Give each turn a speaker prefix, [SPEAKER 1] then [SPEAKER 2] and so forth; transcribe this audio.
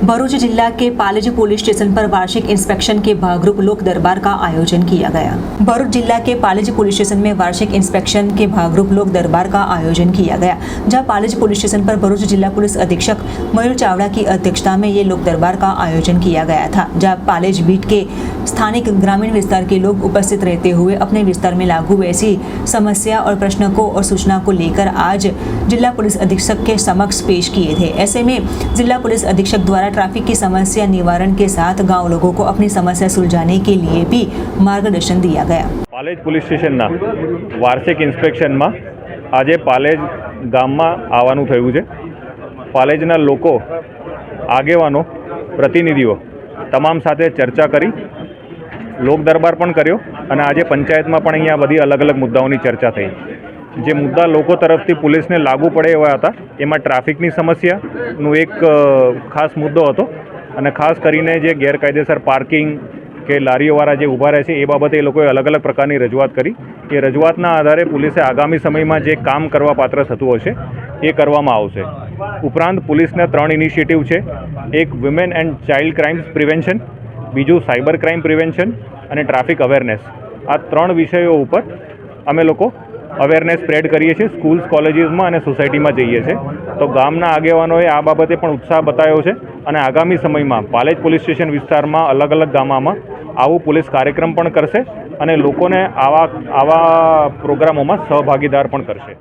[SPEAKER 1] भरूच जिला के Palej police station पर वार्षिक इंस्पेक्शन के भागरूप लोक दरबार का आयोजन किया गया। भरूच जिला के पालेज पुलिस स्टेशन में वार्षिक इंस्पेक्शन के भागरूप लोक दरबार का आयोजन किया गया, जहां पालेज पुलिस स्टेशन पर भरूच जिला पुलिस अधीक्षक मयूर चावड़ा की अध्यक्षता में ये लोक दरबार का आयोजन किया गया था, जहां पालेज बीट के स्थानिक ग्रामीण विस्तार के लोग उपस्थित रहते हुए अपने विस्तार में लागू ऐसी समस्या और प्रश्न को और सूचना को लेकर आज जिला पुलिस अधीक्षक के समक्ष पेश किए थे। ऐसे में जिला पुलिस अधीक्षक द्वारा ट्रैफिक की समस्या निवारण के साथ गांव लोगों को अपनी समस्या सुलझाने के लिए भी मार्गदर्शन दिया गया।
[SPEAKER 2] पालेज पुलिस स्टेशनना वार्षिक इंस्पेक्शનમાં આજે પાલેજ ગામમાં આવવાનું થયું છે। પાલેજના લોકો, આગેવાનો, પ્રતિનિધિઓ તમામ સાથે ચર્ચા કરી, લોક દરબાર પણ કર્યો અને આજે પંચાયતમાં પણ અહીંયા બધી અલગ અલગ મુદ્દાઓની ચર્ચા થઈ। જે મુદ્દા લોકો તરફથી પોલીસને લાગુ પડે એવા હતા એમાં ટ્રાફિકની સમસ્યાનો એક ખાસ મુદ્દો હતો અને ખાસ કરીને જે ગેરકાયદેસર પાર્કિંગ કે લારીઓવાળા જે ઊભા રહે છે એ બાબતે એ લોકોએ અલગ અલગ પ્રકારની રજૂઆત કરી। એ રજૂઆતના આધારે પોલીસે આગામી સમયમાં જે કામ કરવા પાત્ર થતું હશે એ કરવામાં આવશે। ઉપરાંત પોલીસના 3 ઇનિશિયેટિવ છે, એક women and child crimes prevention, બીજું સાયબર ક્રાઇમ પ્રિવેન્શન અને ટ્રાફિક અવેરનેસ। આ 3 વિષયો ઉપર અમે લોકો અવેરનેસ સ્પ્રેડ કરીએ છીએ, સ્કૂલ્સ, કોલેજીસમાં અને સોસાયટીમાં જઈએ છીએ। તો ગામના આગેવાનોએ આ બાબતે પણ ઉત્સાહ બતાવ્યો છે અને આગામી સમયમાં પાલેજ પોલીસ સ્ટેશન વિસ્તારમાં અલગ અલગ ગામમાં આવો પોલીસ કાર્યક્રમ પણ કરશે અને લોકોને આવા પ્રોગ્રામોમાં સહભાગીદાર પણ કરશે।